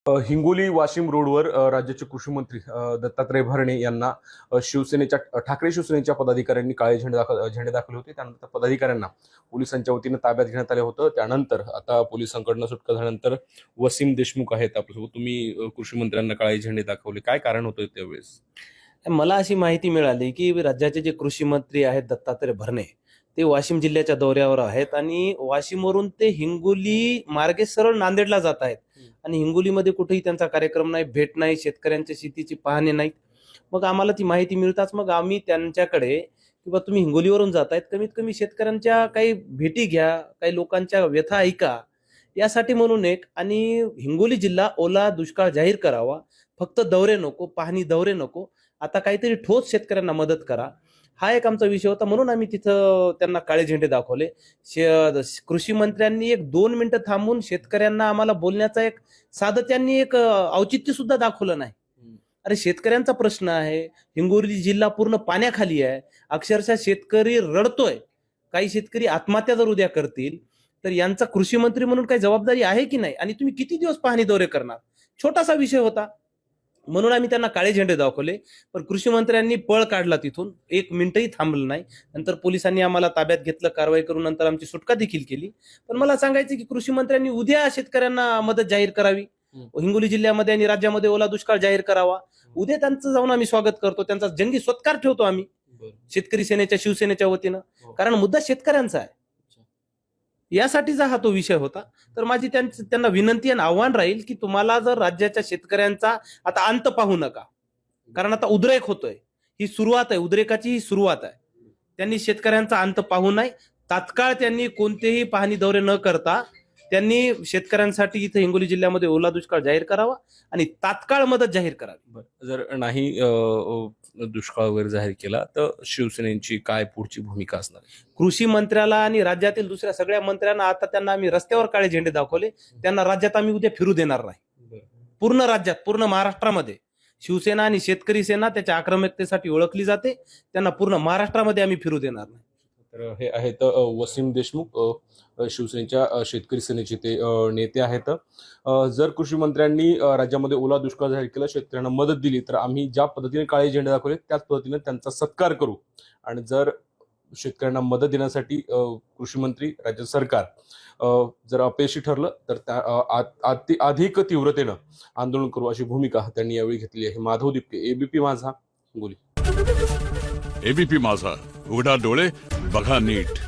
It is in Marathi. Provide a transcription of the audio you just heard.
हिंगोली वाशिम रोडवर राज्याचे कृषी मंत्री दत्तात्रय भरणे यांना शिवसेनेच्या ठाकरे शिवसेनेच्या पदाधिकाऱ्यांनी काळे झेंडे दाखवले होते। त्यानंतर पदाधिकाऱ्यांना पोलिसांच्या वतीने ताब्यात घेण्यात आले होतं। त्यानंतर आता पोलिसांकडून सुटका झाल्यानंतर वसीम देशमुख आहेत आपल्यासोबत। तुम्ही कृषी मंत्र्यांना काळे झेंडे दाखवले, काय कारण होतं त्यावेळेस? मला अशी माहिती मिळाली की राज्याचे जे कृषी मंत्री आहेत दत्तात्रय भरणे ते वाशिम जिल्ह्याच्या दौऱ्यावर आहेत आणि वाशिमवरून ते हिंगोली मार्गे सरळ नांदेडला जात आहेत आणि हिंगोलीमध्ये कुठेही त्यांचा कार्यक्रम नाही, भेट नाही, शेतकऱ्यांच्या शेतीची पाहणी नाही। मग आम्हाला ती माहिती मिळताच मग आम्ही त्यांच्याकडे किंवा तुम्ही हिंगोलीवरून जातायत, कमीत कमी शेतकऱ्यांच्या काही भेटी घ्या, काही लोकांच्या व्यथा ऐका यासाठी म्हणून एक, आणि हिंगोली जिल्हा ओला दुष्काळ जाहीर करावा, फक्त दौरे नको, पाहणी दौरे नको, आता काहीतरी ठोस शेतकऱ्यांना मदत करा, हा एक आमचा विषय होता। म्हणून आम्ही तिथं त्यांना काळे झेंडे दाखवले। कृषी मंत्र्यांनी एक 2 मिनिटं थांबून शेतकऱ्यांना आम्हाला बोलण्याचा एक साधं त्यांनी एक औचित्य सुद्धा दाखवलं नाही। अरे शेतकऱ्यांचा प्रश्न आहे, हिंगोली जिल्हा पूर्ण पाण्याखाली आहे, अक्षरशः शेतकरी रडतोय, काही शेतकरी आत्महत्या जर उद्या करतील तर यांचा कृषी मंत्री म्हणून काही जबाबदारी आहे की नाही, आणि तुम्ही किती दिवस पाहणी दौरे करणार, छोटासा विषय होता। म्हणून आम्ही त्यांना काळे झेंडे दाखवले, पण कृषी मंत्र्यांनी पळ काढला, तिथून 1 मिनिटही थांबलं नाही। नंतर पोलिसांनी आम्हाला ताब्यात घेतलं, कारवाई करून नंतर आमची सुटका देखील केली। पण मला सांगायचं की कृषी मंत्र्यांनी उद्या शेतकऱ्यांना मदत जाहीर करावी, हिंगोली जिल्ह्यामध्ये आणि राज्यामध्ये ओला दुष्काळ जाहीर करावा। उद्या त्यांचं जाऊन आम्ही स्वागत करतो, त्यांचा जंगी सत्कार ठेवतो आम्ही शेतकरी सेनेच्या, शिवसेनेच्या वतीनं, कारण मुद्दा शेतकऱ्यांचा आहे, यासाठीचा हा तो विषय होता। तर माझी त्यांना विनंती आणि आव्हान राहील की तुम्हाला जर राज्याच्या शेतकऱ्यांचा आता अंत पाहू नका, कारण आता उद्रेक होतोय, ही सुरुवात आहे, उद्रेकाची ही सुरुवात आहे। त्यांनी शेतकऱ्यांचा अंत पाहू नये, तात्काळ त्यांनी कोणतेही पाहणी दौरे न करता त्यांनी शेतकऱ्यांसाठी इथे हिंगोली जिल्ह्यामध्ये ओला दुष्काळ जाहीर करावा आणि तात्काळ मदत जाहीर करावी। जर नाही दुष्काळ वगैरे जाहीर केला तर शिवसेनेची काय पुढची भूमिका असणार? कृषी मंत्र्याला आणि राज्यातील दुसऱ्या सगळ्या मंत्र्यांना आता त्यांना आम्ही रस्त्यावर काळे झेंडे दाखवले, त्यांना राज्यात आम्ही उद्या फिरू देणार नाही। पूर्ण राज्यात, पूर्ण महाराष्ट्रामध्ये शिवसेना आणि शेतकरी सेना त्याच्या आक्रमकतेसाठी ओळखली जाते, त्यांना पूर्ण महाराष्ट्रामध्ये आम्ही फिरू देणार नाही। तर हे आहेत वसीम देशमुख, शिवसेनेच्या शेतकरी सेनेचे ते नेते आहेत। जर कृषी मंत्र्यांनी राज्यामध्ये ओला दुष्काळ जाहीर केला, शेतकऱ्यांना मदत दिली, तर आम्ही ज्या पद्धतीने काळे झेंडे दाखवले त्याच पद्धतीने त्यांचा सत्कार करू। आणि जर शेतकऱ्यांना मदत देण्यासाठी कृषी मंत्री, राज्य सरकार जर अपयशी ठरलं तर अधिक तीव्रतेनं आंदोलन करू, अशी भूमिका त्यांनी यावेळी घेतली आहे। माधव दिपके, एबीपी माझा, हिंगोली। एबीपी माझा, उघडा डोळे बघा नीट।